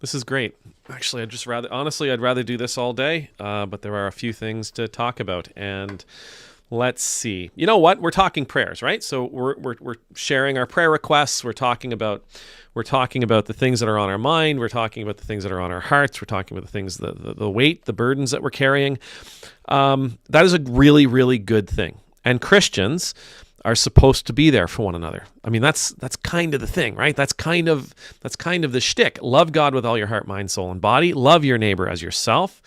This is great. Actually, I'd rather do this all day, but there are a few things to talk about. And let's see. You know what? We're talking prayers, right? So we're sharing our prayer requests. We're talking about the things that are on our mind. We're talking about the things that are on our hearts. We're talking about the things, the weight, the burdens that we're carrying. That is a really, really good thing. And Christians are supposed to be there for one another. I mean, that's kind of the thing, right? That's kind of the shtick. Love God with all your heart, mind, soul, and body. Love your neighbor as yourself.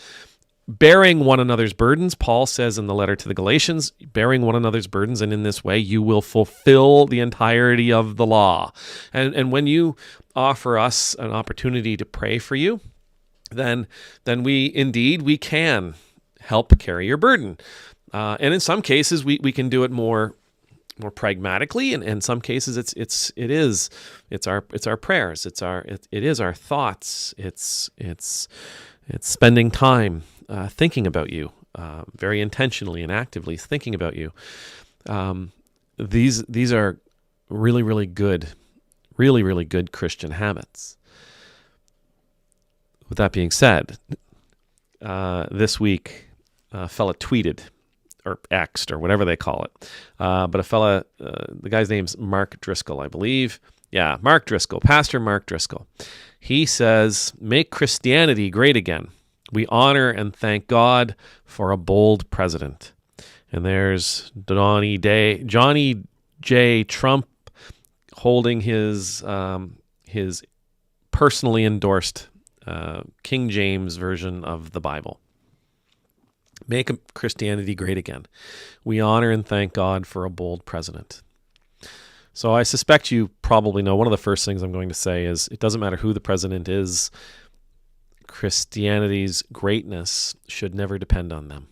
Bearing one another's burdens, Paul says in the letter to the Galatians, bearing one another's burdens, and in this way you will fulfill the entirety of the law. And when you offer us an opportunity to pray for you, then we can help carry your burden. And in some cases, we can do it more pragmatically, and in some cases it's our prayers, it is our thoughts, it's spending time thinking about you, very intentionally and actively thinking about you. These are really, really good Christian habits. With that being said, this week a fella tweeted, or X'd, or whatever they call it. But a fella, the guy's name's Mark Driscoll, I believe. Yeah, Mark Driscoll, Pastor Mark Driscoll. He says, "Make Christianity great again. We honor and thank God for a bold president." And there's Johnny J. Trump holding his personally endorsed King James version of the Bible. Make Christianity great again. We honor and thank God for a bold president. So I suspect you probably know one of the first things I'm going to say is it doesn't matter who the president is. Christianity's greatness should never depend on them.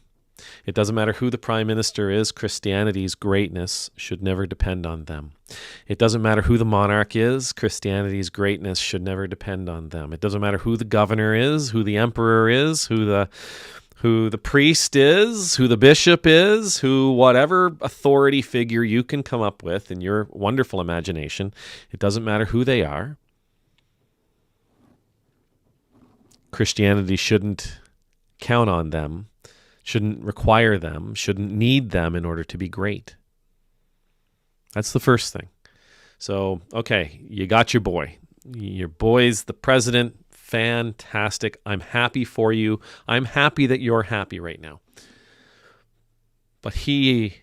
It doesn't matter who the prime minister is. Christianity's greatness should never depend on them. It doesn't matter who the monarch is. Christianity's greatness should never depend on them. It doesn't matter who the governor is, who the emperor is, who the priest is, who the bishop is, who whatever authority figure you can come up with in your wonderful imagination. It doesn't matter who they are. Christianity shouldn't count on them, shouldn't require them, shouldn't need them in order to be great. That's the first thing. So, okay, you got your boy. Your boy's the president. Fantastic. I'm happy for you. I'm happy that you're happy right now. But he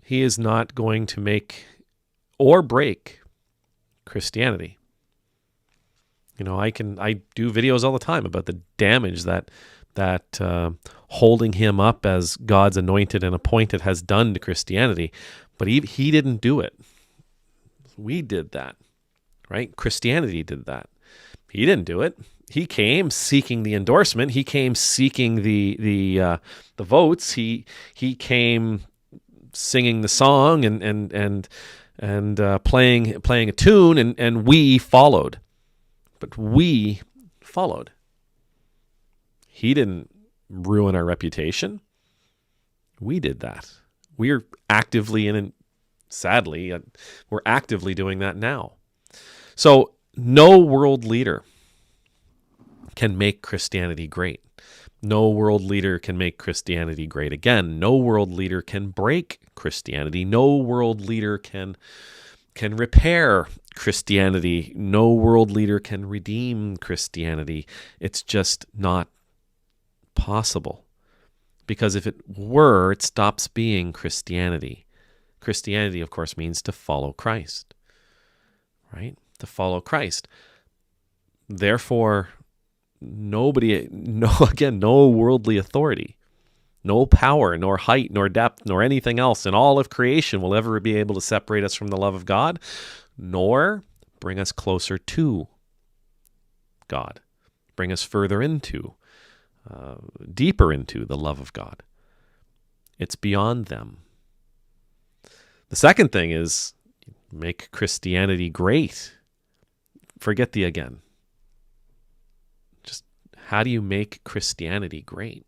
is not going to make or break Christianity. You know, I do videos all the time about the damage that holding him up as God's anointed and appointed has done to Christianity. But he didn't do it. We did that, right? Christianity did that. He didn't do it. He came seeking the endorsement. He came seeking the votes. He came singing the song and playing a tune, and we followed. But we followed. He didn't ruin our reputation. We did that. We're actively sadly, we're actively doing that now. So no world leader can make Christianity great. No world leader can make Christianity great again. No world leader can break Christianity. No world leader can repair Christianity. No world leader can redeem Christianity. It's just not possible. Because if it were, it stops being Christianity. Christianity, of course, means to follow Christ, right? To follow Christ. Therefore, no worldly authority, no power, nor height, nor depth, nor anything else in all of creation will ever be able to separate us from the love of God, nor bring us closer to God, bring us further into, deeper into the love of God. It's beyond them. The second thing is make Christianity great. Forget the again. Just how do you make Christianity great?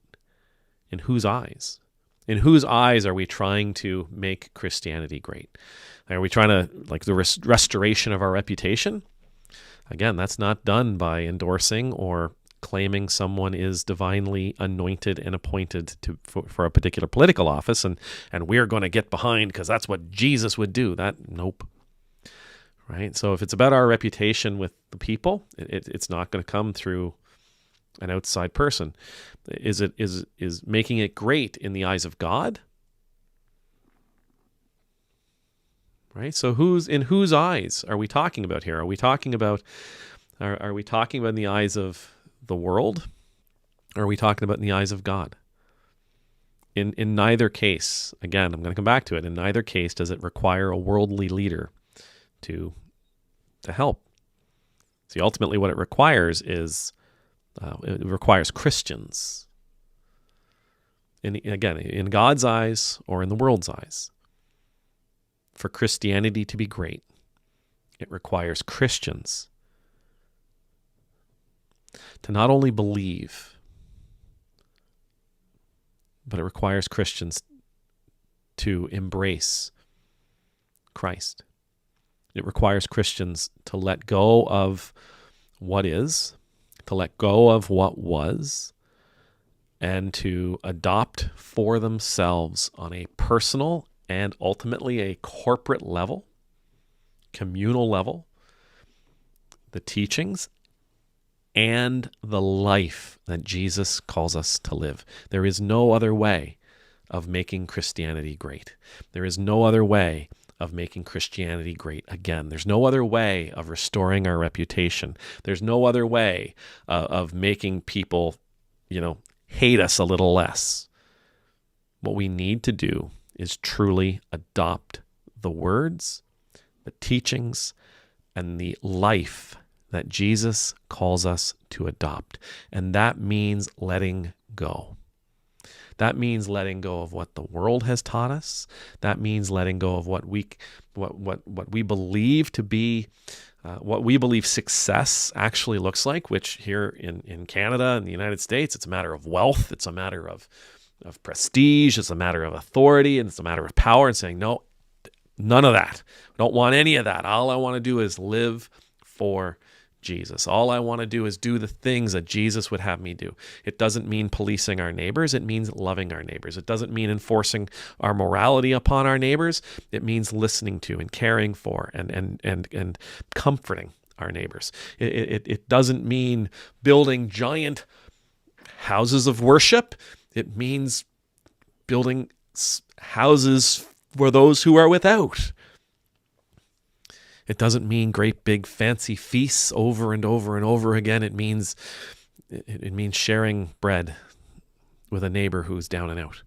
In whose eyes? In whose eyes are we trying to make Christianity great? Are we trying to, like, the restoration of our reputation? Again, that's not done by endorsing or claiming someone is divinely anointed and appointed for a particular political office, and we're going to get behind because that's what Jesus would do. Nope. Right? So if it's about our reputation with the people, it's not going to come through an outside person. Is making it great in the eyes of God? Right? So in whose eyes are we talking about here? Are we talking about in the eyes of the world? Or are we talking about in the eyes of God? In neither case, again, I'm going to come back to it. In neither case does it require a worldly leader to help. See, ultimately, what it requires is it requires Christians. In God's eyes or in the world's eyes, for Christianity to be great, it requires Christians to not only believe, but it requires Christians to embrace Christ. It requires Christians to let go of what is, to let go of what was, and to adopt for themselves on a personal and ultimately a corporate level, communal level, the teachings and the life that Jesus calls us to live. There is no other way of making Christianity great. There is no other way of making Christianity great again. There's no other way of restoring our reputation. There's no other way of making people, hate us a little less. What we need to do is truly adopt the words, the teachings, and the life that Jesus calls us to adopt. And that means letting go. That means letting go of what the world has taught us. That means letting go of what we believe to be, what we believe success actually looks like, which here in Canada and the United States, it's a matter of wealth. It's a matter of prestige. It's a matter of authority, and it's a matter of power, and saying, no, none of that. I don't want any of that. All I want to do is live for Jesus. All I want to do is do the things that Jesus would have me do. It doesn't mean policing our neighbors. It means loving our neighbors. It doesn't mean enforcing our morality upon our neighbors. It means listening to and caring for and comforting our neighbors. It doesn't mean building giant houses of worship. It means building houses for those who are without. It doesn't mean great big fancy feasts over and over and over again. It means sharing bread with a neighbor who's down and out.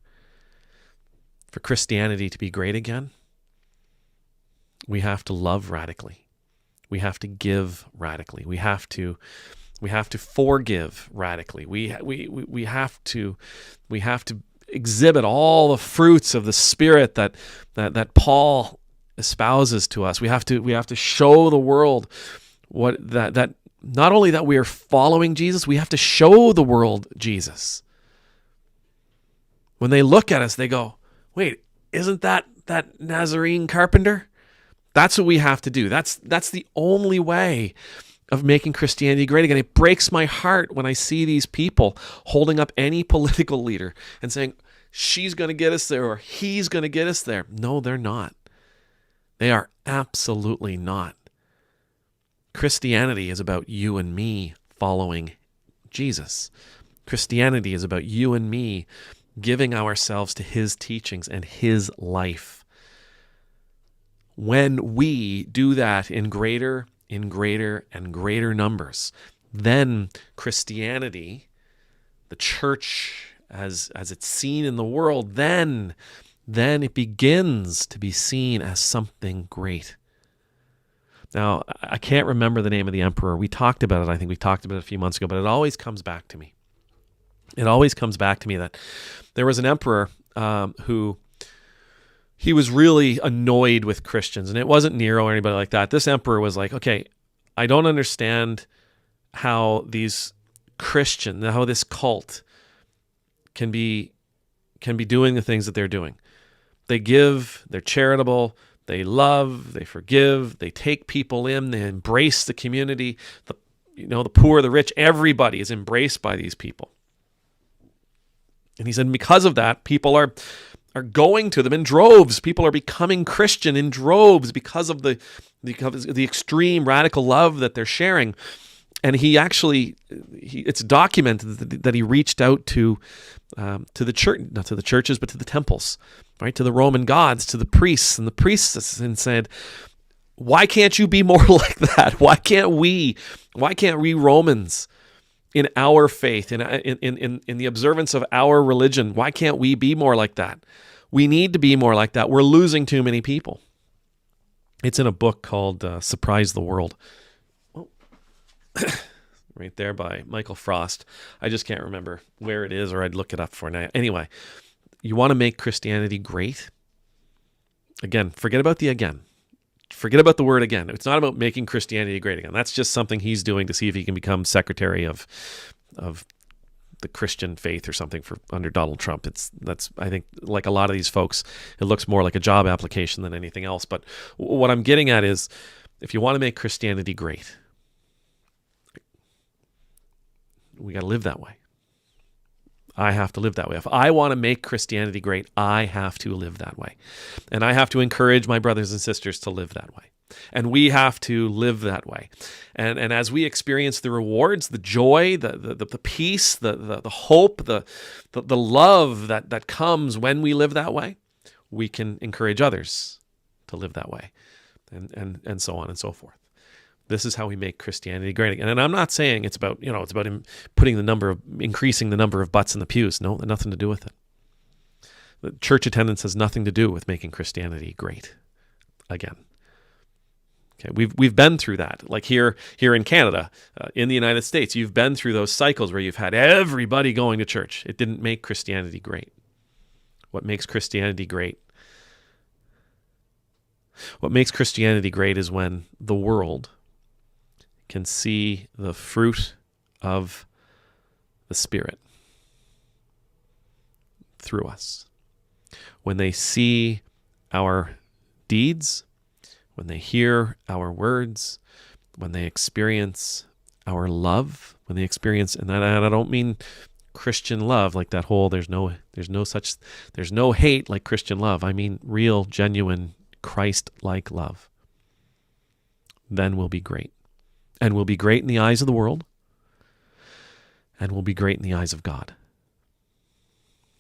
For Christianity to be great again, we have to love radically. We have to give radically. We have to forgive radically. We have to exhibit all the fruits of the Spirit that Paul espouses to us. We have to show the world what that not only that we are following Jesus, we have to show the world Jesus. When they look at us, they go, "Wait, isn't that Nazarene carpenter?" That's what we have to do. That's the only way of making Christianity great again. It breaks my heart when I see these people holding up any political leader and saying, she's going to get us there or he's going to get us there. No, they're not. They are absolutely not. Christianity is about you and me following Jesus. Christianity is about you and me giving ourselves to his teachings and his life. When we do that in greater and greater numbers, then Christianity, the church as it's seen in the world, then it begins to be seen as something great. Now, I can't remember the name of the emperor. We talked about it. I think we talked about it a few months ago, but it always comes back to me. It always comes back to me that there was an emperor who he was really annoyed with Christians, and it wasn't Nero or anybody like that. This emperor was like, okay, I don't understand how these Christians, how this cult can be doing the things that they're doing. They give, they're charitable, They love, they forgive, they take people in, they embrace the community, the poor, the rich, everybody is embraced by these people. And he said, because of that, people are going to them in droves. People are becoming Christian in droves because of the extreme radical love that they're sharing. And it's documented that he reached out to the church, not to the churches, but to the temples, right? To the Roman gods, to the priests and the priestesses, and said, why can't you be more like that? Why can't we Romans, in our faith, in the observance of our religion, why can't we be more like that? We need to be more like that. We're losing too many people. It's in a book called Surprise the World. Right there by Michael Frost. I just can't remember where it is, or I'd look it up for now. Anyway, you want to make Christianity great? Again, forget about the again. Forget about the word again. It's not about making Christianity great again. That's just something he's doing to see if he can become secretary of the Christian faith or something under Donald Trump. That's I think, like a lot of these folks, it looks more like a job application than anything else. But what I'm getting at is, if you want to make Christianity great, we got to live that way. I have to live that way. If I want to make Christianity great, I have to live that way. And I have to encourage my brothers and sisters to live that way. And we have to live that way. And as we experience the rewards, the joy, the peace, the hope, the love that comes when we live that way, we can encourage others to live that way, and so on and so forth. This is how we make Christianity great again. And I'm not saying it's about increasing the number of butts in the pews. No, nothing to do with it. The church attendance has nothing to do with making Christianity great again. Okay, we've been through that. Like here in Canada, in the United States, you've been through those cycles where you've had everybody going to church. It didn't make Christianity great. What makes Christianity great? What makes Christianity great is when the world can see the fruit of the Spirit through us. When they see our deeds, when they hear our words, when they experience our love, when they experience, and I don't mean Christian love like that whole there's no hate like Christian love. I mean real, genuine, Christ-like love. Then we'll be great. And we'll be great in the eyes of the world, and we'll be great in the eyes of God.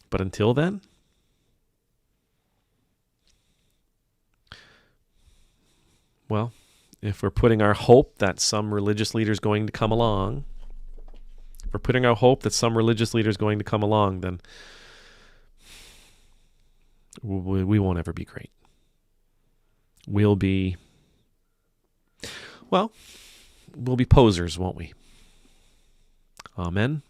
But until then, well, if we're putting our hope that some religious leader is going to come along, then we won't ever be great. We'll be posers, won't we? Amen.